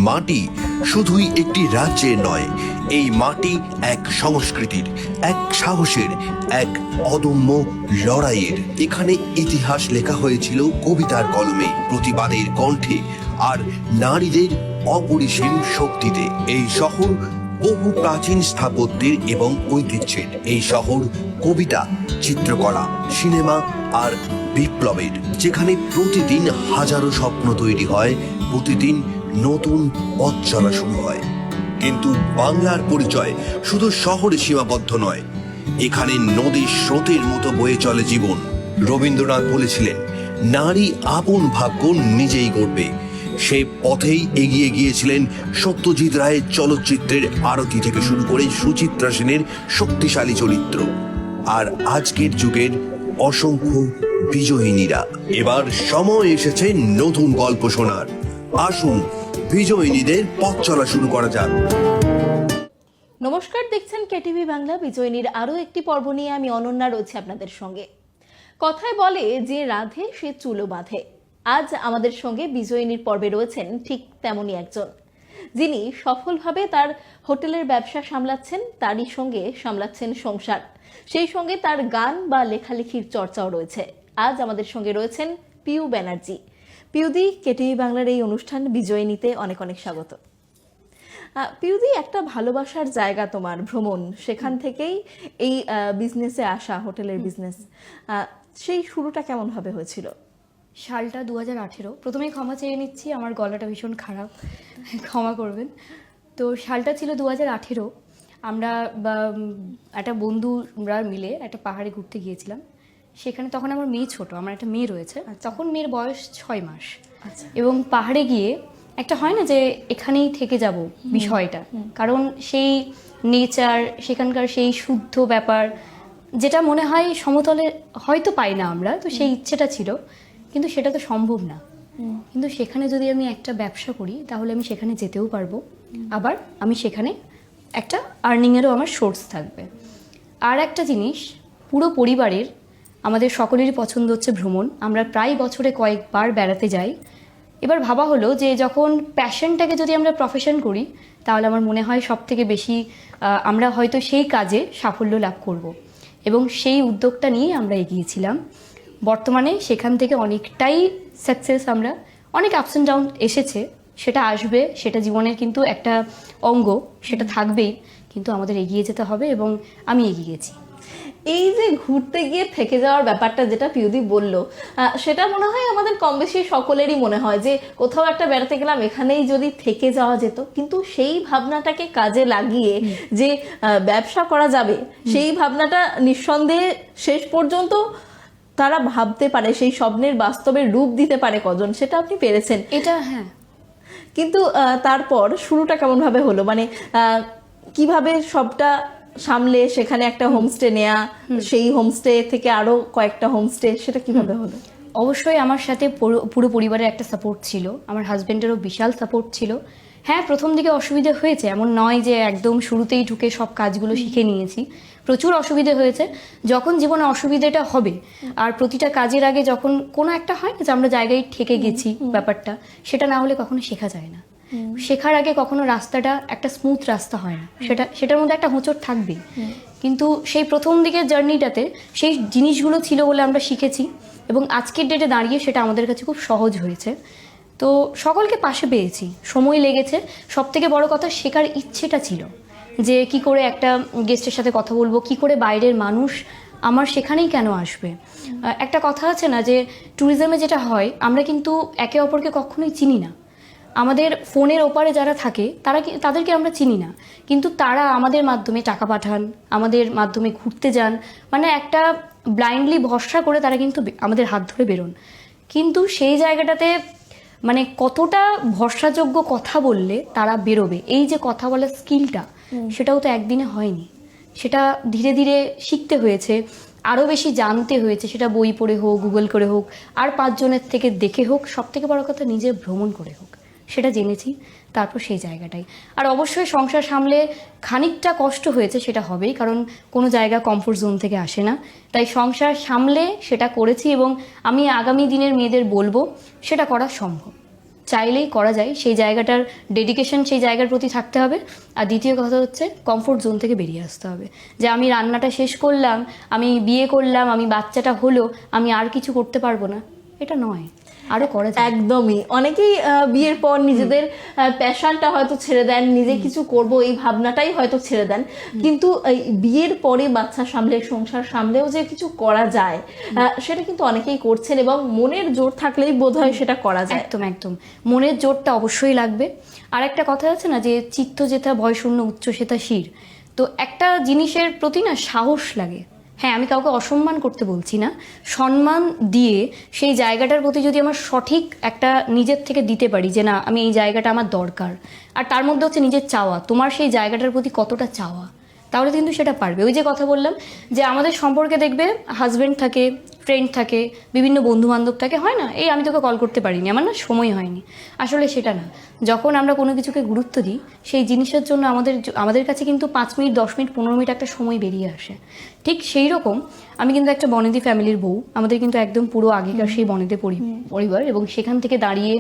মাটি শুধুই একটি রাজ্যের নয়, এই মাটি এক সংস্কৃতির, এক সাহসের, এক অদম্য লড়াইয়ের। এখানে ইতিহাস লেখা হয়েছিল কবিতার কলমে, প্রতিবাদের কণ্ঠে আর নারীদের অপরিসীম শক্তিতে। এই শহর বহু প্রাচীন স্থাপত্যের এবং ঐতিহ্যের। এই শহর কবিতা, চিত্রকলা, সিনেমা আর বিপ্লবের, যেখানে প্রতিদিন হাজারো স্বপ্ন তৈরি হয়, প্রতিদিন নতুন পথ চলা শুরু হয়। কিন্তু বাংলার পরিচয় শুধু শহরে সীমাবদ্ধ নয়, এখানে নদীর স্রোতের মতো বয়ে চলে জীবন। রবীন্দ্রনাথ বলেছিলেন, নারী আপন ভাগ্য নিজেই গড়বে। সে পথেই এগিয়ে গিয়েছিলেন সত্যজিৎ রায়ের চলচ্চিত্রের আরতি থেকে শুরু করে সুচিত্রা সেনের শক্তিশালী চরিত্র, আর আজকের যুগের অসংখ্য বিজয়িনীরা। এবার সময় এসেছে নতুন গল্প শোনার। আসুন বিজয়িনীদের পথ চলা শুরু করা যাক। নমস্কার, দেখছেন কেটিভি বাংলা। বিজয়িনীর আরো একটি পর্ব নিয়ে আমি অনন্যা রয়েছে আপনাদের সঙ্গে। কথায় বলে যে রাধে সে চুলো বাঁধে। আজ আমাদের সঙ্গে বিজয়িনীর পর্বে রয়েছেন ঠিক তেমনই একজন, যিনি সফলভাবে তার হোটেলের ব্যবসা সামলাচ্ছেন, তারই সঙ্গে সামলাচ্ছেন সংসার। সেই সঙ্গে তার গান বা লেখালেখির চর্চাও রয়েছে। আজ আমাদের সঙ্গে রয়েছেন পিউ ব্যানার্জি। পিউদি, কেটিভি বাংলার এই অনুষ্ঠান বিজয়িনীতে অনেক অনেক স্বাগত। পিউদি, একটা ভালোবাসার জায়গা তোমার ভ্রমণ, সেখান থেকেই এই বিজনেসে আসা, হোটেলের বিজনেস। সেই শুরুটা কেমন ভাবে হয়েছিল? সালটা 2018। প্রথমেই ক্ষমা চেয়ে নিচ্ছি, আমার গলাটা ভীষণ খারাপ, ক্ষমা করবেন। তো সালটা ছিল 2018। আমরা একটা বন্ধুরা মিলে একটা পাহাড়ে ঘুরতে গিয়েছিলাম। সেখানে তখন আমার মেয়ে ছোট, আমার একটা মেয়ে রয়েছে, তখন মেয়ের বয়স 6 মাস। এবং পাহাড়ে গিয়ে একটা হয় না যে এখানেই থেকে যাব বিষয়টা, কারণ সেই নেচার, সেখানকার সেই শুদ্ধ ব্যাপার, যেটা মনে হয় সমতলে হয়তো পাই না আমরা, তো সেই ইচ্ছেটা ছিল, কিন্তু সেটা তো সম্ভব না। কিন্তু সেখানে যদি আমি একটা ব্যবসা করি তাহলে আমি সেখানে যেতেও পারবো, আবার আমি সেখানে একটা আর্নিংয়েরও আমার সোর্স থাকবে। আর একটা জিনিস, পুরো পরিবারের, আমাদের সকলেরই পছন্দ হচ্ছে ভ্রমণ। আমরা প্রায় বছরে কয়েকবার বেড়াতে যাই। এবার ভাবা হলো যে যখন প্যাশনটাকে যদি আমরা প্রফেশন করি তাহলে আমার মনে হয় সব থেকে বেশি আমরা হয়তো সেই কাজে সাফল্য লাভ করব। এবং সেই উদ্যোগটা নিয়ে আমরা এগিয়েছিলাম। বর্তমানে সেখান থেকে অনেকটাই সাকসেস। আমরা অনেক আপস অ্যান্ড ডাউন এসেছে, সেটা আসবে, সেটা জীবনের কিন্তু একটা অঙ্গ, সেটা থাকবেই, কিন্তু আমাদের এগিয়ে যেতে হবে এবং আমি এগিয়ে গেছি। এই যে ঘুরতে গিয়ে থেকে যাওয়ার ব্যাপারটা যেটা পিউদি বলল, সেটা মনে হয় আমাদের কম বেশি সকলেরই মনে হয় যে কোথাও একটা বেড়াতে গেলাম, এখানেই যদি থেকে যাওয়া যেত। কিন্তু সেই ভাবনাটাকে কাজে লাগিয়ে যে ব্যবসা করা যাবে, সেই ভাবনাটা নিঃসন্দেহে শেষ পর্যন্ত তারা ভাবতে পারে, সেই স্বপ্নের বাস্তবের রূপ দিতে পারে কজন, সেটা আপনি পেরেছেন। এটা হ্যাঁ। কিন্তু তারপর শুরুটা কেমন ভাবে হলো, মানে কিভাবে সবটা সামলে সেখানে একটা হোমস্টে নেয়া, সেই হোমস্টে থেকে আরো কয়েকটা হোমস্টে, সেটা কিভাবে হলো? অবশ্যই আমার সাথে পুরো পরিবারের একটা সাপোর্ট ছিল, আমার হাজবেন্ডেরও বিশাল সাপোর্ট ছিল। হ্যাঁ, প্রথম দিকে অসুবিধে হয়েছে, এমন নয় যে একদম শুরুতেই ঢুকে সব কাজগুলো শিখে নিয়েছি। প্রচুর অসুবিধে হয়েছে। যখন জীবনে অসুবিধাটা হবে, আর প্রতিটা কাজের আগে যখন কোনো একটা হয় না যে আমরা জায়গায় ঠেকে গেছি, ব্যাপারটা সেটা না হলে কখনো শেখা যায় না। শেখার আগে কখনো রাস্তাটা একটা স্মুথ রাস্তা হয় না, সেটার মধ্যে একটা হোঁচট থাকবে। কিন্তু সেই প্রথম দিকের জার্নিটাতে সেই জিনিসগুলো ছিল বলে আমরা শিখেছি, এবং আজকের ডেটে দাঁড়িয়ে সেটা আমাদের কাছে খুব সহজ হয়েছে। তো সকলকে পাশে পেয়েছি, সময় লেগেছে। সব থেকে বড় কথা, শেখার ইচ্ছেটা ছিল যে কি করে একটা গেস্টের সাথে কথা বলবো, কি করে বাইরের মানুষ আমার সেখানেই কেন আসবে। একটা কথা আছে না যে ট্যুরিজমে যেটা হয়, আমরা কিন্তু একে অপরকে কখনোই চিনি না। আমাদের ফোনের ওপারে যারা থাকে তাদেরকে আমরা চিনি না, কিন্তু তারা আমাদের মাধ্যমে টাকা পাঠান, আমাদের মাধ্যমে ঘুরতে যান, মানে একটা ব্লাইন্ডলি ভরসা করে তারা কিন্তু আমাদের হাত ধরে বেরোন। কিন্তু সেই জায়গাটাতে মানে কতটা ভরসাযোগ্য কথা বললে তারা বেরোবে, এই যে কথা বলার স্কিলটা, সেটাও তো একদিনে হয়নি। সেটা ধীরে ধীরে শিখতে হয়েছে, আরও বেশি জানতে হয়েছে, সেটা বই পড়ে হোক, গুগল করে হোক, আর 5 জনের থেকে দেখে হোক, সব থেকে বড় কথা নিজে ভ্রমণ করে হোক, সেটা জেনেছি। তারপর সেই জায়গাটাই। আর অবশ্যই সংসার সামলে খানিকটা কষ্ট হয়েছে, সেটা হবেই, কারণ কোনো জায়গা কমফোর্ট জোন থেকে আসে না। তাই সংসার সামলে সেটা করেছি, এবং আমি আগামী দিনের মেয়েদের বলবো সেটা করা সম্ভব। চাইলেই করা যায়, সেই জায়গাটার ডেডিকেশন সেই জায়গার প্রতি থাকতে হবে। আর দ্বিতীয় কথা হচ্ছে কমফোর্ট জোন থেকে বেরিয়ে আসতে হবে, যে আমি রান্নাটা শেষ করলাম, আমি বিয়ে করলাম, আমি বাচ্চাটা হলো, আমি আর কিছু করতে পারবো না, এটা নয়, আরো করা যায়। একদমই। অনেকেই বিয়ের পর নিজেদের প্যাশনটা হয়তো ছেড়ে দেন, নিজে কিছু করব এই ভাবনাটাই হয়তো ছেড়ে দেন, কিন্তু এই বিয়ের পরে বাচ্চা সামলে সংসার সামলেও যে কিছু করা যায় সেটা কিন্তু অনেকেই করছেন, এবং মনের জোর থাকলেই বোধহয় সেটা করা যায়। একদম একদম, মনের জোরটা অবশ্যই লাগবে। আর একটা কথা আছে না, যে চিত্ত যেথা ভয় শূন্য উচ্চ সেথা শির, তো একটা জিনিসের প্রতি না সাহস লাগে। হ্যাঁ, আমি কাউকে অসম্মান করতে বলছি না, সম্মান দিয়ে সেই জায়গাটার প্রতি যদি আমার সঠিক একটা নিজের থেকে দিতে পারি যে না আমি এই জায়গাটা আমার দরকার, আর তার মধ্যে হচ্ছে নিজের চাওয়া, তোমার সেই জায়গাটার প্রতি কতটা চাওয়া, তাহলে কিন্তু সেটা পারবে। ওই যে কথা বললাম যে আমাদের সম্পর্কে দেখবে হাজবেন্ড থাকে, ফ্রেন্ড থাকে, বিভিন্ন বন্ধু বান্ধব থাকে, হয় না এই আমি তোকে কল করতে পারিনি, আমার না সময় হয়নি, আসলে সেটা না। যখন আমরা কোনো কিছুকে গুরুত্ব দিই সেই জিনিসের জন্য আমাদের কাছে কিন্তু 5 মিনিট 10 মিনিট 15 মিনিট একটা সময় বেরিয়ে আসে। ঠিক সেই রকম আমি কিন্তু একটা বনেদি ফ্যামিলির বউ, আমাদের কিন্তু একদম পুরো আগেকার সেই বনেদি পরিবার, এবং সেখান থেকে দাঁড়িয়ে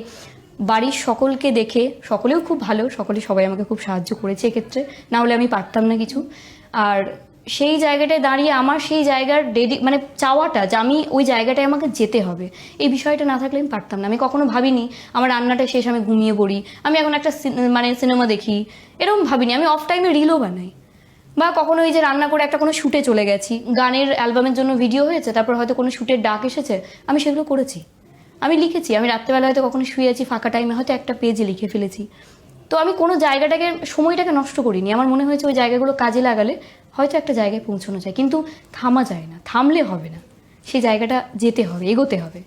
বাড়ির সকলকে দেখে, সকলেও খুব ভালো, সবাই আমাকে খুব সাহায্য করেছে এক্ষেত্রে, না হলে আমি পারতাম না কিছু। আর সেই জায়গাটায় দাঁড়িয়ে আমার সেই জায়গার মানে চাওয়াটা যে আমি ওই জায়গাটায় আমাকে যেতে হবে, এই বিষয়টা না থাকলে আমি পারতাম না। আমি কখনো ভাবিনি আমার রান্নাটা শেষ আমি ঘুমিয়ে পড়ি, আমি এখন একটা মানে সিনেমা দেখি, এরকম ভাবিনি। আমি অফ টাইমে রিলও বানাই, বা কখনো এই যে রান্না করে একটা কোনো শ্যুটে চলে গেছি, গানের অ্যালবামের জন্য ভিডিও হয়েছে, তারপর হয়তো কোনো শ্যুটের ডাক এসেছে, আমি সেগুলো করেছি, আমি লিখেছি। আমি রাত্রেবেলা হয়তো কখনো শুয়ে আছি ফাঁকা টাইমে, হয়তো একটা পেজে লিখে ফেলেছি। তো আমি কোনো জায়গাটাকে সময়টাকে নষ্ট করিনি, আমার মনে হয়েছে ওই জায়গাগুলো কাজে লাগালে হয়তো একটা জায়গায় পৌঁছানো যায়, কিন্তু থামা যায় না, থামলে হবে না, সেই জায়গাটা যেতে হবে, এগোতে হবে।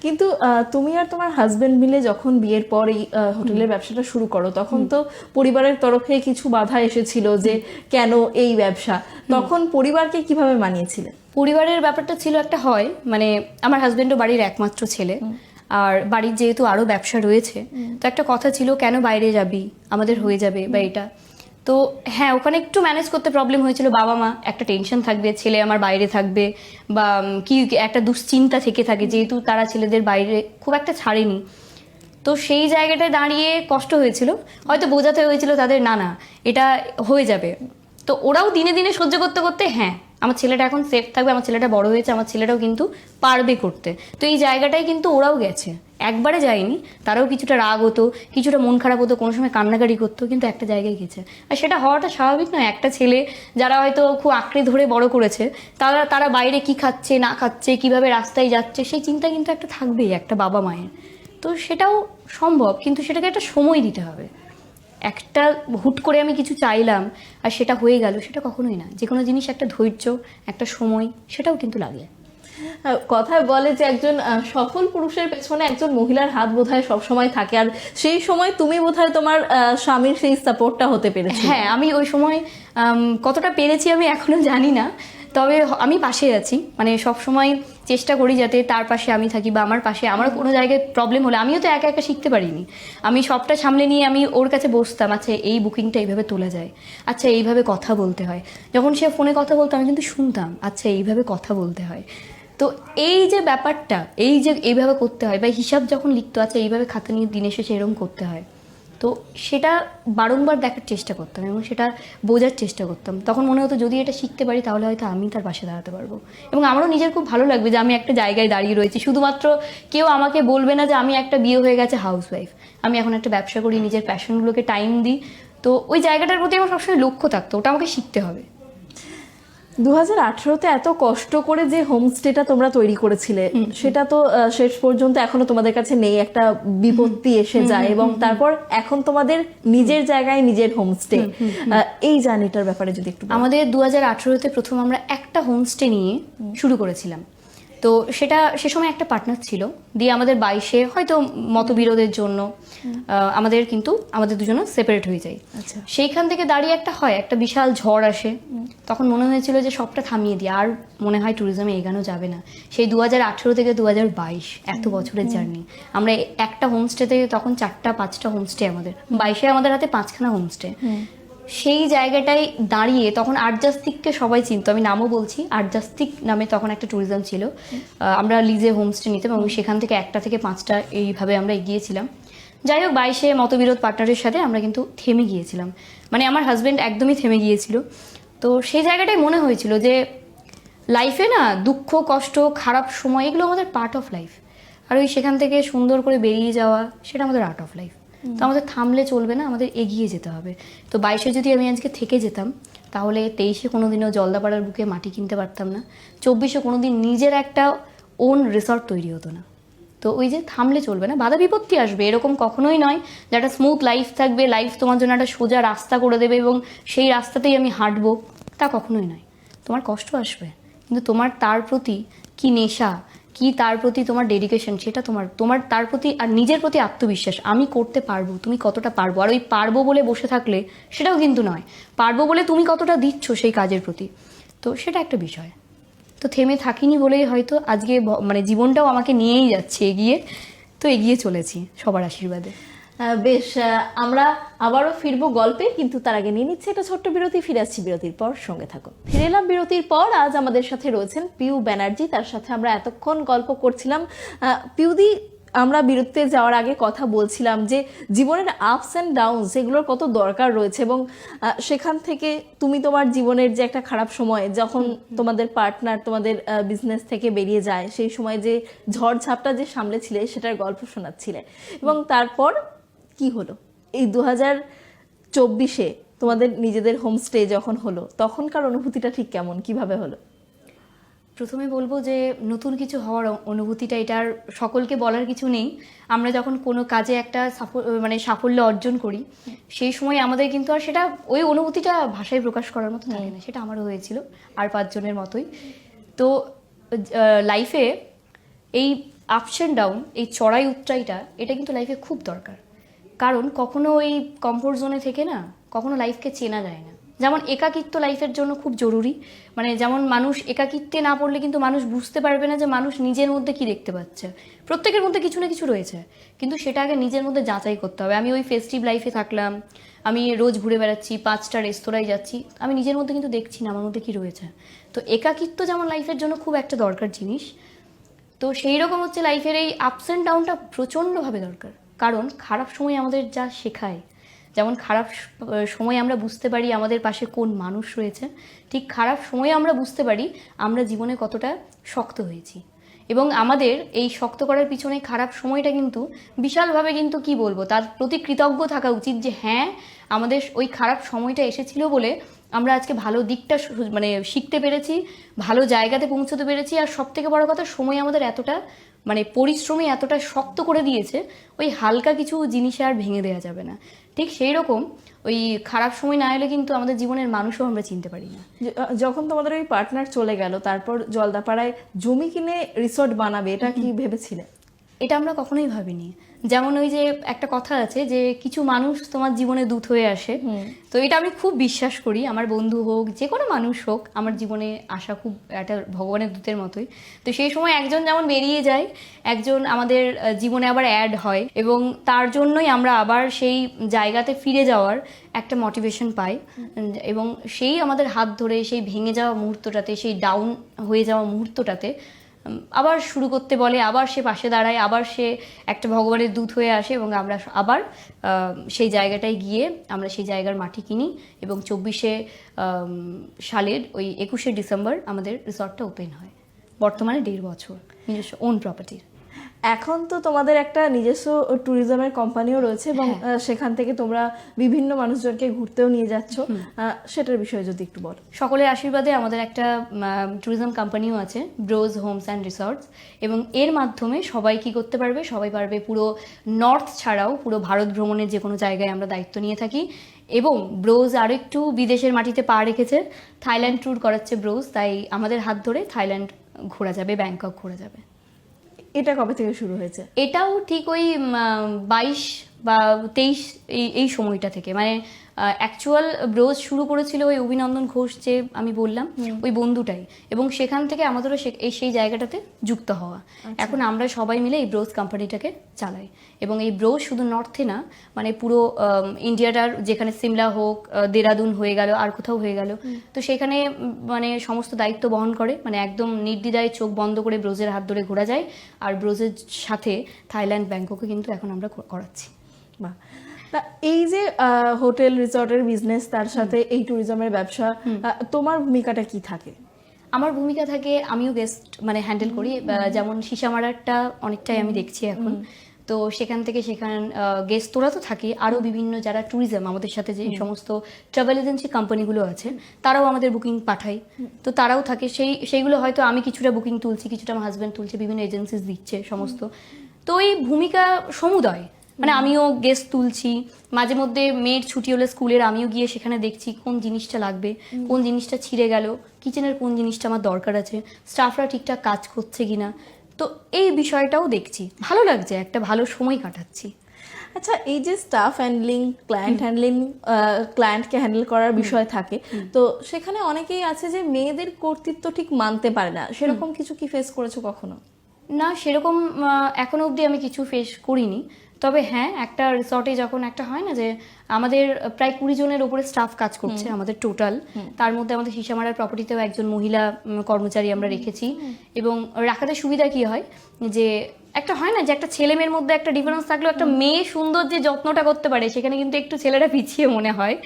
কিন্তু তুমি আর তোমার হাজবেন্ড মিলে যখন বিয়ের পর এই হোটেলের ব্যবসাটা শুরু করো, তখন তো পরিবারের তরফে কিছু বাধা এসেছিল যে কেন এই ব্যবসা, তখন পরিবারকে কিভাবে মানিয়েছিলেন? পরিবারের ব্যাপারটা ছিল একটা, হয় মানে আমার হাজবেন্ডও বাড়ির একমাত্র ছেলে, আর বাড়ির যেহেতু আরো ব্যবসা রয়েছে, তো একটা কথা ছিল কেন বাইরে যাবি, আমাদের হয়ে যাবে বা এটা। তো হ্যাঁ, ওখানে একটু ম্যানেজ করতে প্রবলেম হয়েছিল, বাবা মা একটা টেনশন থাকবে, ছেলে আমার বাইরে থাকবে, বা কি একটা দুশ্চিন্তা থেকে থাকে, যেহেতু তারা ছেলেদের বাইরে খুব একটা ছাড়েনি। তো সেই জায়গাটায় দাঁড়িয়ে কষ্ট হয়েছিল, হয়তো বোঝাতে হয়েছিল তাদের না না এটা হয়ে যাবে। তো ওরাও দিনে দিনে সহ্য করতে করতে, হ্যাঁ আমার ছেলেটা এখন সেফ থাকবে, আমার ছেলেটা বড় হয়েছে, আমার ছেলেটাও কিন্তু পারবে করতে। তো এই জায়গাটায় কিন্তু ওরাও গেছে, একবারে যায়নি, তারাও কিছুটা রাগ হতো, কিছুটা মন খারাপ হতো, কোনো সময় কান্নাকাটি করতো, কিন্তু একটা জায়গায় গেছে। আর সেটা হওয়াটা স্বাভাবিক নয়, একটা ছেলে যারা হয়তো খুব আঁকড়ে ধরে বড় করেছে, তারা বাইরে কি খাচ্ছে না খাচ্ছে, কিভাবে রাস্তায় যাচ্ছে, সেই চিন্তা কিন্তু একটা থাকবেই একটা বাবা মায়ের। তো সেটাও সম্ভব, কিন্তু সেটাকে একটা সময় দিতে হবে। একটা হুট করে আমি কিছু চাইলাম আর সেটা হয়ে গেল, সেটা কখনোই না। যে কোনো জিনিস একটা ধৈর্য, একটা সময়, সেটাও কিন্তু লাগে। কথায় বলে যে একজন সফল পুরুষের পেছনে একজন মহিলার হাত বোধহয় সবসময় থাকে, আর সেই সময় তুমি বোধহয় তোমার স্বামীর সেই সাপোর্টটা হতে পেরেছো। হ্যাঁ, আমি ওই সময় কতটা পেরেছি আমি এখনো জানি না, তবে আমি পাশে আছি, মানে সব সময় চেষ্টা করি যাতে তার পাশে আমি থাকি, বা আমার পাশে আমার কোনো জায়গায় প্রবলেম হলে, আমিও তো একা একা শিখতে পারিনি, আমি সবটা সামলে নিয়ে আমি ওর কাছে বসতাম, আচ্ছা এই বুকিংটা এইভাবে তোলা যায়, আচ্ছা এইভাবে কথা বলতে হয়। যখন সে ফোনে কথা বলতো আমি কিন্তু শুনতাম, আচ্ছা এইভাবে কথা বলতে হয়। তো এই যে ব্যাপারটা, এই যে এইভাবে করতে হয়, বা হিসাব যখন লিখতো, আচ্ছা এইভাবে খাতা নিয়ে দিনে শেষে এরকম করতে হয়, তো সেটা বারংবার দেখার চেষ্টা করতাম এবং সেটা বোঝার চেষ্টা করতাম। তখন মনে হতো যদি এটা শিখতে পারি তাহলে হয়তো আমি তার পাশে দাঁড়াতে পারবো, এবং আমারও নিজের খুব ভালো লাগবে যে আমি একটা জায়গায় দাঁড়িয়ে রয়েছি, শুধুমাত্র কেউ আমাকে বলবে না যে আমি একটা বিয়ে হয়ে গেছে হাউসওয়াইফ, আমি এখন একটা ব্যবসা করি, নিজের প্যাশনগুলোকে টাইম দিই। তো ওই জায়গাটার প্রতি আমার সবসময় লক্ষ্য থাকতো, ওটা আমাকে শিখতে হবে। 2018-তে এত কষ্ট করে যে হোমস্টেটা তোমরা তৈরি করেছিলে, সেটা তো শেষ পর্যন্ত এখনো তোমাদের কাছে নেই, একটা বিপত্তি এসে যায়, এবং তারপর এখন তোমাদের নিজের জায়গায় নিজের হোমস্টে, এই জার্নিটার ব্যাপারে যদি একটু বলো। আমাদের 2018-তে প্রথম আমরা একটা হোমস্টে নিয়ে শুরু করেছিলাম। তো সেটা সে সময় একটা পার্টনার ছিল, দিয়ে আমাদের 22-এ হয়তো মতবিরোধের জন্য আমাদের দুজনে সেপারেট হয়ে যায়। আচ্ছা, সেইখান থেকে দাঁড়িয়ে একটা বিশাল ঝড় আসে, তখন মনে হয়েছিল যে সবটা থামিয়ে দিই, আর মনে হয় ট্যুরিজমে এগানো যাবে না। সেই 2018 থেকে 2022 এত বছরের জার্নি, আমরা একটা হোমস্টে থেকে তখন 4-5টা হোমস্টে, আমাদের 22-এ আমাদের হাতে 5খানা হোমস্টে। সেই জায়গাটায় দাঁড়িয়ে তখন আর্টজাস্তিককে সবাই চিনতো, আমি নামও বলছি, আর্টজাস্তিক নামে তখন একটা ট্যুরিজম ছিল, আমরা লিজে হোমস্টে নিতাম এবং সেখান থেকে 1টা থেকে 5টা এইভাবে আমরা এগিয়েছিলাম। যাই হোক 22-এ মতবিরোধ পার্টনারের সাথে আমরা কিন্তু থেমে গিয়েছিলাম, মানে আমার হাজব্যান্ড একদমই থেমে গিয়েছিল। তো সেই জায়গাটাই মনে হয়েছিল যে লাইফে না দুঃখ কষ্ট খারাপ সময় এগুলো আমাদের পার্ট অফ লাইফ, আর ওই সেখান থেকে সুন্দর করে বেরিয়ে যাওয়া সেটা আমাদের আর্ট অফ লাইফ। তো আমাদের থামলে চলবে না, আমাদের এগিয়ে যেতে হবে। তো 22-এ যদি আমি আজকে থেকে যেতাম তাহলে 23-এ কোনোদিনও জলদাপাড়ার বুকে মাটি কিনতে পারতাম না, 24-এ কোনোদিন নিজের একটা ওন রিসর্ট তৈরি হতো না। তো ওই যে থামলে চলবে না, বাধা বিপত্তি আসবে, এরকম কখনোই নয় যে একটা স্মুথ লাইফ থাকবে, লাইফ তোমার জন্য একটা সোজা রাস্তা করে দেবে এবং সেই রাস্তাতেই আমি হাঁটবো, তা কখনোই নয়। তোমার কষ্ট আসবে, কিন্তু তোমার তার প্রতি কি নেশা, কি তার প্রতি তোমার ডেডিকেশন, সেটা তোমার তার প্রতি আর নিজের প্রতি আত্মবিশ্বাস, আমি করতে পারবো, তুমি কতটা পারবো। আর ওই পারবো বলে বসে থাকলে সেটাও কিন্তু নয়, পারবো বলে তুমি কতটা দিচ্ছ সেই কাজের প্রতি, তো সেটা একটা বিষয়। তো থেমে থাকিনি বলেই হয়তো আজকে মানে জীবনটাও আমাকে নিয়েই যাচ্ছে এগিয়ে, তো এগিয়ে চলেছি সবার আশীর্বাদে। বেশ, আমরা আবারও ফিরবো গল্পে, কিন্তু তার আগে নিয়ে নিচ্ছে একটা ছোট্ট বিরতি। ফিরে আসছি বিরতির পর, সঙ্গে থাকুন। ফিরে এলাম বিরতির পর। আজ আমাদের সাথে রয়েছেন পিউ ব্যানার্জি, তার সাথে আমরা এতক্ষণ গল্প করছিলাম। পিউদি, আমরা বিরতিতে যাওয়ার আগে কথা বলছিলাম যে জীবনের আপস অ্যান্ড ডাউনস এগুলোর কত দরকার রয়েছে, এবং সেখান থেকে তুমি তোমার জীবনের যে একটা খারাপ সময়, যখন তোমাদের পার্টনার তোমাদের বিজনেস থেকে বেরিয়ে যায়, সেই সময় যে ঝড়ঝাপটা যে সামলেছিলে সেটার গল্প শোনাচ্ছিলে, এবং তারপর কি হলো এই 2024-এ তোমাদের নিজেদের হোমস্টে যখন হলো, তখনকার অনুভূতিটা ঠিক কেমন, কিভাবে হলো? প্রথমে বলবো যে নতুন কিছু হওয়ার অনুভূতিটা, এটার সকলকে বলার কিছু নেই। আমরা যখন কোনো কাজে একটা মানে সাফল্য অর্জন করি, সেই সময় আমাদের কিন্তু আর সেটা ওই অনুভূতিটা ভাষায় প্রকাশ করার মতো থাকে না। সেটা আমারও হয়েছিল, আর 5 জনের মতোই। তো লাইফে এই আপস অ্যান্ড ডাউন, এই চড়াই উতরাইটা, এটা কিন্তু লাইফে খুব দরকার। কারণ কখনো ওই কমফোর্ট জোনে থেকে না কখনো লাইফকে চেনা যায় না। যেমন একাকিত্ব লাইফের জন্য খুব জরুরি, মানে যেমন মানুষ একাকিত্বে না পড়লে কিন্তু মানুষ বুঝতে পারবে না যে মানুষ নিজের মধ্যে কি দেখতে পাচ্ছে। প্রত্যেকের মধ্যে কিছু না কিছু রয়েছে, কিন্তু সেটা আগে নিজের মধ্যে যাচাই করতে হবে। আমি ওই ফেস্টিভ লাইফে থাকলাম, আমি রোজ ঘুরে বেড়াচ্ছি, 5টা রেস্তোরাঁয় যাচ্ছি, আমি নিজের মধ্যে কিন্তু দেখছি না আমার মধ্যে কি রয়েছে। তো একাকিত্ব যেমন লাইফের জন্য খুব একটা দরকার জিনিস, তো সেই রকম হচ্ছে লাইফের এই আপস অ্যান্ড ডাউনটা প্রচণ্ডভাবে দরকার। কারণ খারাপ সময় আমাদের যা শেখায়, যেমন খারাপ সময় আমরা বুঝতে পারি আমাদের পাশে কোন মানুষ রয়েছে, ঠিক খারাপ সময়ে আমরা বুঝতে পারি আমরা জীবনে কতটা শক্ত হয়েছি। এবং আমাদের এই শক্ত করার পিছনে খারাপ সময়টা কিন্তু বিশালভাবে, কিন্তু কি বলবো, তার প্রতি কৃতজ্ঞ থাকা উচিত যে হ্যাঁ, আমাদের ওই খারাপ সময়টা এসেছিল বলে আমরা আজকে ভালো দিকটা মানে শিখতে পেরেছি, ভালো জায়গাতে পৌঁছতে পেরেছি। আর সব থেকে বড় কথা, সময় আমাদের এতটা মানে পরিশ্রমী এতটা শক্ত করে দিয়েছে, ওই হালকা কিছু জিনিসে আর ভেঙে দেওয়া যাবে না। ঠিক সেই রকম ওই খারাপ সময় না এলে কিন্তু আমাদের জীবনের মানুষও আমরা চিনতে পারি না। যখন তোমাদের ওই পার্টনার চলে গেল, তারপর জলদাপাড়ায় জমি কিনে রিসর্ট বানাবে, এটা কি ভেবেছিলে? এটা আমরা কখনোই ভাবিনি। যেমন ওই যে একটা কথা আছে যে কিছু মানুষ তোমার জীবনে দূত হয়ে আসে, তো এটা আমি খুব বিশ্বাস করি। আমার বন্ধু হোক, যে কোনো মানুষ হোক, আমার জীবনে আসা খুব একটা ভগবানের দূতের মতোই। তো সেই সময় একজন যেমন বেরিয়ে যায়, একজন আমাদের জীবনে আবার অ্যাড হয়, এবং তার জন্যই আমরা আবার সেই জায়গাতে ফিরে যাওয়ার একটা মোটিভেশন পাই। এবং সেই আমাদের হাত ধরে সেই ভেঙে যাওয়া মুহূর্তটাতে, সেই ডাউন হয়ে যাওয়া মুহূর্তটাতে আবার শুরু করতে বলে, আবার সে পাশে দাঁড়ায়, আবার সে একটা ভগবানের দূত হয়ে আসে, এবং আমরা আবার সেই জায়গাটায় গিয়ে আমরা সেই জায়গার মাটি কিনি। এবং 24-এ সালের ওই 21শে ডিসেম্বর আমাদের রিসর্টটা ওপেন হয়। বর্তমানে 1.5 বছর নিজস্ব ওন প্রপার্টির। এখন তো তোমাদের একটা নিজস্ব ট্যুরিজমের কোম্পানিও রয়েছে, এবং সেখান থেকে তোমরা বিভিন্ন মানুষজনকে ঘুরতেও নিয়ে যাচ্ছ, সেটার বিষয়ে যদি একটু বলো। সকলের আশীর্বাদে আমাদের একটা ট্যুরিজম কোম্পানিও আছে, ব্রোজ হোমস অ্যান্ড রিসর্টস, এবং এর মাধ্যমে সবাই কি করতে পারবে, সবাই পারবে পুরো নর্থ ছাড়াও পুরো ভারত ভ্রমণের যে কোনো জায়গায় আমরা দায়িত্ব নিয়ে থাকি। এবং ব্রোজ আরও একটু বিদেশের মাটিতে পা রেখেছে, থাইল্যান্ড ট্যুর করাচ্ছে ব্রোজ, তাই আমাদের হাত ধরে থাইল্যান্ড ঘোরা যাবে, ব্যাংকক ঘোরা যাবে। এটা কবে থেকে শুরু হয়েছে? এটাও ঠিক ওই 22 বা 23 এই সময়টা থেকে, মানে অ্যাকচুয়াল ব্রোজ শুরু করেছিল ওই অভিনন্দন ঘোষ যে আমি বললাম, ওই বন্ধুটাই, এবং সেখান থেকে আমাদেরও সেই জায়গাটাতে যুক্ত হওয়া। এখন আমরা সবাই মিলে এই ব্রোজ কোম্পানিটাকে চালাই, এবং এই ব্রোজ শুধু নর্থে না, মানে পুরো ইন্ডিয়াটার, যেখানে সিমলা হোক, দেরাদুন হয়ে গেল, আর কোথাও হয়ে গেল, তো সেখানে মানে সমস্ত দায়িত্ব বহন করে, মানে একদম নির্দ্বিধায় চোখ বন্ধ করে ব্রোজের হাত ধরে ঘোরা যায়। আর ব্রোজের সাথে থাইল্যান্ড, ব্যাংককে কিন্তু এখন আমরা করাচ্ছি। বাহ। তা এই যে হোটেল রিসর্টের বিজনেস, তার সাথে এই ট্যুরিজমের ব্যবসা, তোমার ভূমিকাটা কি থাকে? আমার ভূমিকা থাকে, আমিও গেস্ট মানে হ্যান্ডেল করি। যেমন সিসামারাটা অনেকটাই আমি দেখছি এখন। তো সেখান থেকে গেস্ট তোরা তো থাকি, আরও বিভিন্ন যারা ট্যুরিজম আমাদের সাথে যে সমস্ত ট্রাভেল এজেন্সি কোম্পানিগুলো আছে তারাও আমাদের বুকিং পাঠায়, তো তারাও থাকে। সেইগুলো হয়তো আমি কিছুটা বুকিং তুলছি, কিছুটা আমার হাজব্যান্ড তুলছে, বিভিন্ন এজেন্সিস দিচ্ছে সমস্ত। তো এই ভূমিকা সমুদয়, মানে আমিও গেস্ট তুলছি, মাঝে মধ্যে মেয়ের ছুটি হলে স্কুলের আমিও গিয়ে সেখানে দেখছি কোন জিনিসটা লাগবে, কোন জিনিসটা ছিঁড়ে গেল, কিচেনের কোন জিনিসটা আমার দরকার আছে, স্টাফরা ঠিকঠাক কাজ করছে কিনা। তো এই বিষয়টাও দেখছি, ভালো লাগছে, একটা ভালো সময় কাটাচ্ছি। আচ্ছা, এই যে স্টাফ হ্যান্ডলিং, ক্লায়েন্ট হ্যান্ডলিং, ক্লায়েন্টকে হ্যান্ডেল করার বিষয় থাকে, তো সেখানে অনেকেই আছে যে মেয়েদের কর্তৃত্ব ঠিক মানতে পারে না, সেরকম কিছু কি ফেস করেছো কখনো? না, সেরকম এখনো অবধি আমি কিছু ফেস করিনি। তবে হ্যাঁ, একটা রিসর্টে যখন একটা হয় না যে আমাদের প্রায় 20 জনের উপরে স্টাফ কাজ করছে আমাদের টোটাল, তার মধ্যে আমাদের সিসামারার প্রপার্টিতেও একজন মহিলা কর্মচারী আমরা রেখেছি। এবং রাখাতে সুবিধা কি হয় যে একটা হয় না যে একটা ছেলে মেয়ের মধ্যে একটা ডিফারেন্স থাকলেও একটা মেয়ে সুন্দর যে যত্নটা করতে পারে, সেখানে কিন্তু একটু ছেলেরা পিছিয়ে মনে হয়।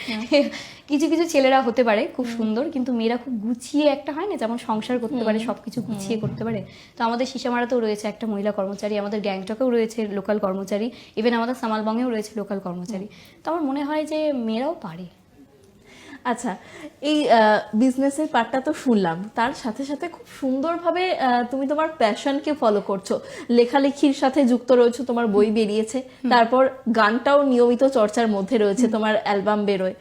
কিছু কিছু ছেলেরা হতে পারে খুব সুন্দর, কিন্তু মেয়েরা খুব গুছিয়ে একটা হয় না যেমন সংসার করতে পারে, সবকিছু গুছিয়ে করতে পারে। তো আমাদের সিসামারাতেও রয়েছে একটা মহিলা কর্মচারী, আমাদের গ্যাংটকেও রয়েছে লোকাল কর্মচারী, ইভেন আমাদের সামালবঙ্গেও রয়েছে লোকাল কর্মচারী। তো আমার মনে হয় যে মেয়েরাও পারে। আচ্ছা, এই বিজনেসের পার্টটা তো শুনলাম, তার সাথে সাথে খুব সুন্দরভাবে তুমি তোমার প্যাশনকে ফলো করছো, লেখালেখির সাথে যুক্ত রয়েছো, তোমার বই বেরিয়েছে, তারপর গানটাও নিয়মিত চর্চার মধ্যে রয়েছে, তোমার অ্যালবাম বেরোয়।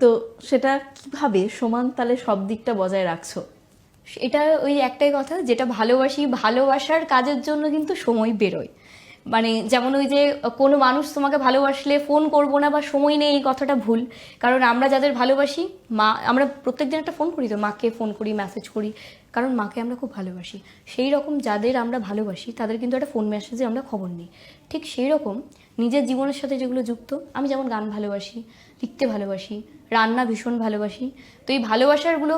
তো সেটা কিভাবে সমান তালে সব দিকটা বজায় রাখছো? এটা ওই একটাই কথা, যেটা ভালোবাসি, ভালোবাসার কাজের জন্য কিন্তু সময় বেরোয়। মানে যেমন ওই যে কোনো মানুষ তোমাকে ভালোবাসলে ফোন করবো না বা সময় নেই, এই কথাটা ভুল। কারণ আমরা যাদের ভালোবাসি, আমরা প্রত্যেকদিন একটা ফোন করি, তো মাকে ফোন করি, মেসেজ করি, কারণ মাকে আমরা খুব ভালোবাসি। সেই রকম যাদের আমরা ভালোবাসি তাদের কিন্তু একটা ফোন মেসেজে আমরা খবর নিই। ঠিক সেই রকম নিজের জীবনের সাথে যেগুলো যুক্ত, আমি যেমন গান ভালোবাসি, লিখতে ভালোবাসি, রান্না ভীষণ ভালোবাসি। তো এই ভালোবাসারগুলো,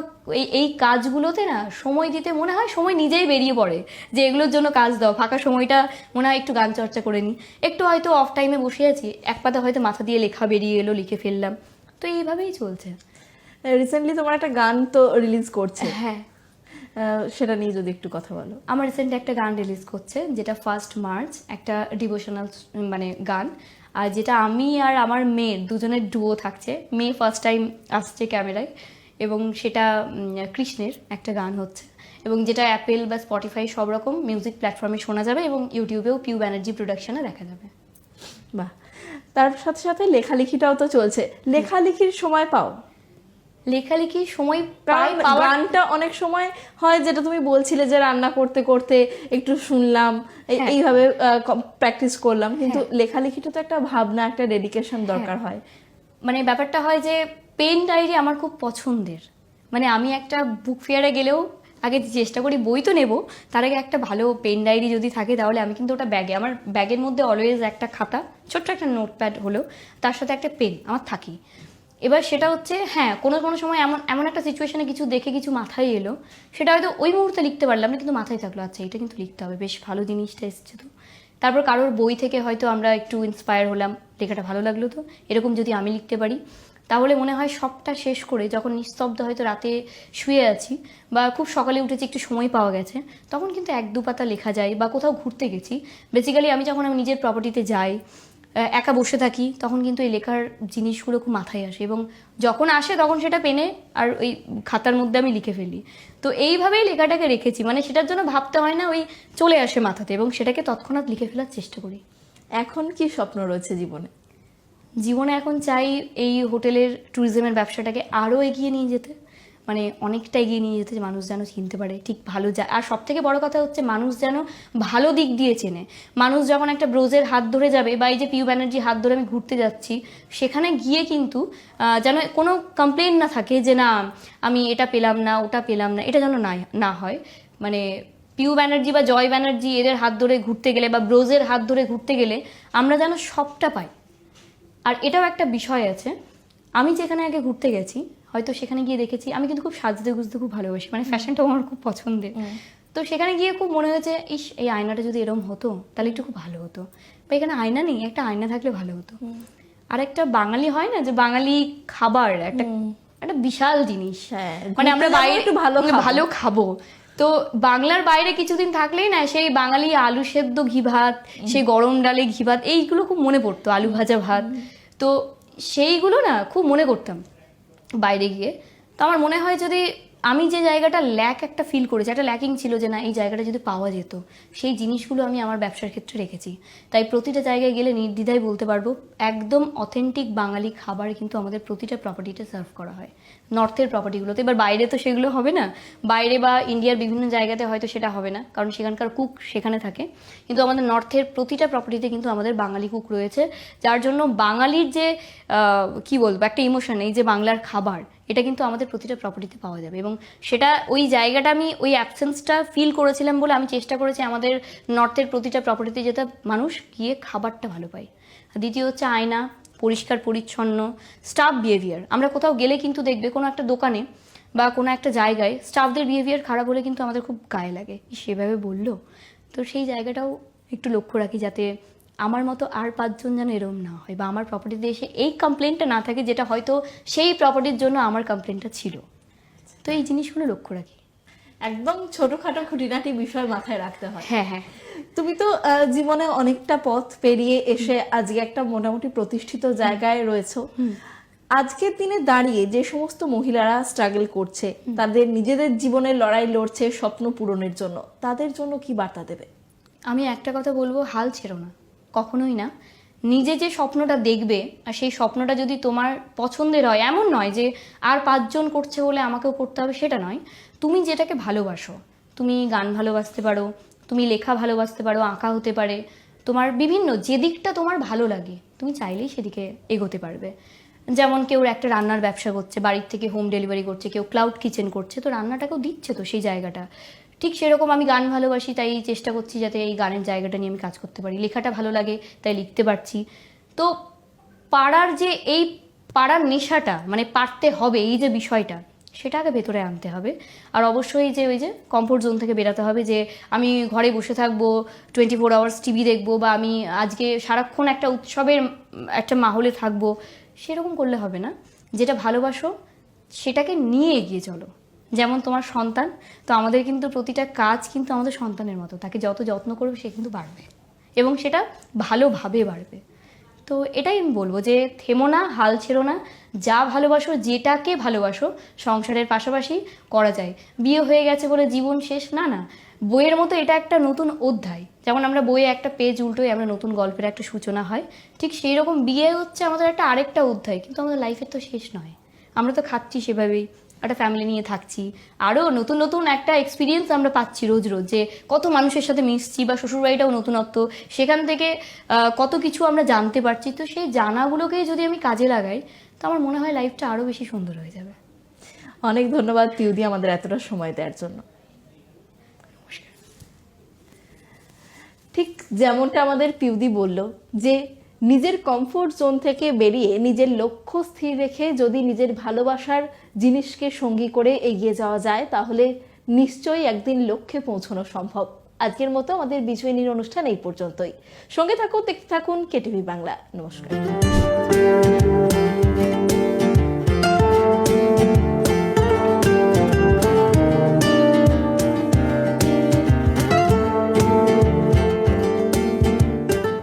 এই কাজগুলোতে না সময় দিতে মনে হয় সময় নিজেই বেরিয়ে পড়ে, যে এগুলোর জন্য কাজ দাও, ফাঁকা সময়টা মনে হয় একটু গান চর্চা করে নিই, একটু হয়তো অফ টাইমে বসে আছি, এক পাতা হয়তো মাথা দিয়ে লেখা বেরিয়ে এলো, লিখে ফেললাম। তো এইভাবেই চলছে। রিসেন্টলি তোমার একটা গান তো রিলিজ করছে, হ্যাঁ, সেটা নিয়ে যদি একটু কথা বলো। আমার রিসেন্টলি একটা গান রিলিজ করছে, যেটা 1 মার্চ, একটা ডিভোশনাল মানে গান। আর যেটা আমি আর আমার মেয়ের দুজনের ডুও থাকছে, মেয়ে ফার্স্ট টাইম আসছে ক্যামেরায়, এবং সেটা কৃষ্ণের একটা গান হচ্ছে, এবং যেটা অ্যাপেল বা স্পটিফাই সব রকম মিউজিক প্ল্যাটফর্মে শোনা যাবে, এবং ইউটিউবেও পিউ ব্যানার্জি প্রোডাকশনে দেখা যাবে। বাহ। তার সাথে সাথে লেখালেখিটাও তো চলছে, লেখালেখির সময় পাও? লেখালেখির সময় কারণ গানটা অনেক সময় হয়, যেটা তুমি বলছিলে যে রান্না করতে করতে একটু শুনলাম, এইভাবে প্র্যাকটিস করলাম, কিন্তু লেখালেখিটা তো একটা ভাবনা, একটা ডেডিকেশন দরকার হয়। মানে ব্যাপারটা হয় যে পেন ডায়েরি আমার খুব পছন্দের। মানে আমি একটা বুক ফেয়ারে গেলেও আগে চেষ্টা করি বই তো নেব, তার আগে একটা ভালো পেন ডায়েরি যদি থাকে তাহলে আমি কিন্তু ওটা ব্যাগে, আমার ব্যাগের মধ্যে অলওয়েজ একটা খাতা, ছোট্ট একটা নোটপ্যাড হলেও তার সাথে একটা পেন আমার থাকি। এবার সেটা হচ্ছে, হ্যাঁ, কোনো কোনো সময় এমন এমন একটা সিচুয়েশনে কিছু দেখে কিছু মাথায় এলো, সেটা হয়তো ওই মুহূর্তে লিখতে পারলাম না, কিন্তু মাথায় থাকলো আচ্ছা এটা কিন্তু লিখতে হবে, বেশ ভালো জিনিসটা এসছে। তো তারপর কারোর বই থেকে হয়তো আমরা একটু ইন্সপায়ার হলাম, লেখাটা ভালো লাগলো, তো এরকম যদি আমি লিখতে পারি তাহলে মনে হয় সবটা শেষ করে যখন নিস্তব্ধ হয়তো রাতে শুয়ে আছি বা খুব সকালে উঠেছি, একটু সময় পাওয়া গেছে, তখন কিন্তু 1-2 পাতা লেখা যায়। বা কোথাও ঘুরতে গেছি, বেসিক্যালি আমি যখন আমি নিজের প্রপার্টিতে যাই, একা বসে থাকি, তখন কিন্তু এই লেখার জিনিসগুলো খুব মাথায় আসে, এবং যখন আসে তখন সেটা পেনে আর ওই খাতার মধ্যে আমি লিখে ফেলি। তো এইভাবেই লেখাটাকে রেখেছি, মানে সেটার জন্য ভাবতে হয় না, ওই চলে আসে মাথাতে, এবং সেটাকে তৎক্ষণাৎ লিখে ফেলার চেষ্টা করি। এখন কি স্বপ্ন রয়েছে জীবনে? জীবনে এখন চাই এই হোটেলের ট্যুরিজমের ব্যবসাটাকে আরও এগিয়ে নিয়ে যেতে, মানে অনেকটা এগিয়ে নিয়ে যেতে, মানুষ যেন চিনতে পারে ঠিক ভালো আর সব থেকে বড় কথা হচ্ছে মানুষ যেন ভালো দিক দিয়ে চেনে। মানুষ যখন একটা ব্রোজের হাত ধরে যাবে, বা এই যে পিউ ব্যানার্জি হাত ধরে আমি ঘুরতে যাচ্ছি, সেখানে গিয়ে কিন্তু যেন কোনো কমপ্লেন না থাকে যে না আমি এটা পেলাম না, ওটা পেলাম না, এটা যেন না হয়। মানে পিউ ব্যানার্জি বা জয় ব্যানার্জি এদের হাত ধরে ঘুরতে গেলে বা ব্রোজের হাত ধরে ঘুরতে গেলে আমরা যেন সবটা পাই। আর এটাও একটা বিষয় আছে, আমি যেখানে আগে ঘুরতে গেছি হয়তো সেখানে গিয়ে দেখেছি, আমি কিন্তু খুব সাজতে গুজতে খুব ভালোবাসি, মানে ফ্যাশনটাও আমার খুব পছন্দের। তো সেখানে গিয়ে খুব মনে হয়েছে, ইস এই আয়নাটা যদি এরকম হতো তাহলে একটু খুব ভালো হতো, বা এখানে আয়না নেই, একটা আয়না থাকলে ভালো হতো। আর একটা বাঙালি হয় না যে বাঙালি খাবার একটা একটা বিশাল জিনিস, হ্যাঁ, মানে আমরা ঘুরতে যাবো, বাইরে একটু ভালো খাবো। ভালো খাবো, তো বাংলার বাইরে কিছুদিন থাকলেই না সেই বাঙালি আলু সেদ্ধ ঘি ভাত, সেই গরম ডালে ঘি ভাত, এইগুলো খুব মনে পড়তো, আলু ভাজা ভাত, তো সেইগুলো না খুব মনে করতাম বাইরে গিয়ে। তো আমার মনে হয় যদি আমি যে জায়গাটা একটা ফিল করেছি, একটা ল্যাকিং ছিল যে না এই জায়গাটা যদি পাওয়া যেত, সেই জিনিসগুলো আমি আমার ব্যবসার ক্ষেত্রে রেখেছি। তাই প্রতিটা জায়গায় গেলে নির্দ্বিধায় বলতে পারবো একদম অথেন্টিক বাঙালি খাবার কিন্তু আমাদের প্রতিটা প্রপার্টিতে সার্ভ করা হয়, নর্থের প্রপার্টিগুলোতে। এবার বাইরে তো সেগুলো হবে না, বাইরে বা ইন্ডিয়ার বিভিন্ন জায়গাতে হয়তো সেটা হবে না, কারণ সেখানকার কুক সেখানে থাকে, কিন্তু আমাদের নর্থের প্রতিটা প্রপার্টিতে কিন্তু আমাদের বাঙালি কুক রয়েছে, যার জন্য বাঙালির যে কি বলবো একটা ইমোশন, এই যে বাংলার খাবার, এটা কিন্তু আমাদের প্রতিটা প্রপার্টিতে পাওয়া যাবে। এবং সেটা ওই জায়গাটা আমি ওই অ্যাবসেন্সটা ফিল করেছিলাম বলে আমি চেষ্টা করেছি আমাদের নর্থের প্রতিটা প্রপার্টিতে যাতে মানুষ গিয়ে খাবারটা ভালো পায়। দ্বিতীয় হচ্ছে আয়না, পরিষ্কার পরিচ্ছন্ন, স্টাফ বিহেভিয়ার। আমরা কোথাও গেলে কিন্তু দেখবে কোনো একটা দোকানে বা কোনো একটা জায়গায় স্টাফদের বিহেভিয়ার খারাপ হলে কিন্তু আমাদের খুব গায়ে লাগে, সেভাবে বললো। তো সেই জায়গাটাও একটু লক্ষ্য রাখি যাতে আমার মতো আর 5 জন যেন এরম না হয়, বা আমার প্রপার্টিতে এসে এই কমপ্লেনটা না থাকে যেটা হয়তো সেই প্রপার্টির জন্য আমার কমপ্লেনটা ছিল। তো এই জিনিসগুলো লক্ষ্য রাখি। একদম ছোটখাটো খুঁটিনাটি বিষয় মাথায় রাখতে হয়। হ্যাঁ হ্যাঁ, তুমি তো জীবনে অনেকটা পথ পেরিয়ে এসে আজকে একটা মোটামুটি প্রতিষ্ঠিত জায়গায় রয়েছো। আজকের দিনে দাঁড়িয়ে যে সমস্ত মহিলারা স্ট্রাগল করছে, তাদের নিজেদের জীবনের লড়াই লড়ছে স্বপ্ন পূরণের জন্য, তাদের জন্য কি বার্তা দেবে? আমি একটা কথা বলবো, হাল ছেড়ো না, কখনোই না। নিজে যে স্বপ্নটা দেখবে আর সেই স্বপ্নটা যদি তোমার পছন্দের হয়, এমন নয় যে আর 5 জন করছে বলে আমাকেও করতে হবে, সেটা নয়। তুমি যেটাকে ভালোবাসো, তুমি গান ভালোবাসতে পারো, তুমি লেখা ভালোবাসতে পারো, আঁকা হতে পারে, তোমার বিভিন্ন যে দিকটা তোমার ভালো লাগে তুমি চাইলেই সেদিকে এগোতে পারবে। যেমন কেউ একটা রান্নার ব্যবসা করছে, বাড়ির থেকে হোম ডেলিভারি করছে, কেউ ক্লাউড কিচেন করছে, তো রান্নাটাকেও দিচ্ছে তো সেই জায়গাটা। ঠিক সেরকম আমি গান ভালোবাসি, তাই চেষ্টা করছি যাতে এই গানের জায়গাটা নিয়ে আমি কাজ করতে পারি। লেখাটা ভালো লাগে তাই লিখতে পারছি। তো পাড়ার যে এই পাড়ার নেশাটা, মানে পারতে হবে এই যে বিষয়টা, সেটা আগে ভেতরে আনতে হবে। আর অবশ্যই যে ওই যে কমফোর্ট জোন থেকে বেরাতে হবে, যে আমি ঘরে বসে থাকবো 24 আওয়ার্স টিভি দেখবো, বা আমি আজকে সারাক্ষণ একটা উৎসবের একটা মাহলে থাকবো, সেরকম করলে হবে না। যেটা ভালোবাসো সেটাকে নিয়ে এগিয়ে চলো। যেমন তোমার সন্তান, তো আমাদের কিন্তু প্রতিটা কাজ কিন্তু আমাদের সন্তানের মতো, তাকে যত যত্ন করবে সে কিন্তু বাড়বে, এবং সেটা ভালোভাবে বাড়বে। তো এটাই আমি বলবো যে থেমো না, হাল ছেড়ো না, যা ভালোবাসো, যেটাকে ভালোবাসো সংসারের পাশাপাশি করা যায়। বিয়ে হয়ে গেছে বলে জীবন শেষ, না না, বইয়ের মতো এটা একটা নতুন অধ্যায়। যেমন আমরা বইয়ে একটা পেজ উল্টোই আমরা নতুন গল্পের একটা সূচনা হয়, ঠিক সেই রকম বিয়ে হচ্ছে আমাদের একটা আরেকটা অধ্যায়, কিন্তু আমাদের লাইফের তো শেষ নয়। আমরা তো খাচ্ছি সেভাবেই, একটা ফ্যামিলি নিয়ে থাকছি, আরও নতুন নতুন একটা এক্সপিরিয়েন্স আমরা পাচ্ছি রোজ রোজ, যে কত মানুষের সাথে মিশছি, বা শ্বশুরবাড়িটাও নতুনত্ব, সেখান থেকে কত কিছু আমরা জানতে পারছি। তো সেই জানাগুলোকেই যদি আমি কাজে লাগাই, তো আমার মনে হয় লাইফটা আরও বেশি সুন্দর হয়ে যাবে। অনেক ধন্যবাদ পিউদি আমাদের এতটা সময় দেওয়ার জন্য। ঠিক যেমনটা আমাদের পিউদি বলল, যে নিজের কমফোর্ট জোন থেকে বেরিয়ে নিজের লক্ষ্য স্থির রেখে যদি নিজের ভালোবাসার জিনিসকে সঙ্গী করে এগিয়ে যাওয়া যায়, তাহলে নিশ্চয়ই একদিন লক্ষ্যে পৌঁছানো সম্ভব। আজকের মতো আমাদের বিজয়িনীর অনুষ্ঠান এই পর্যন্তই। সঙ্গে থাকুন, দেখতে থাকুন কেটিভি বাংলা। নমস্কার।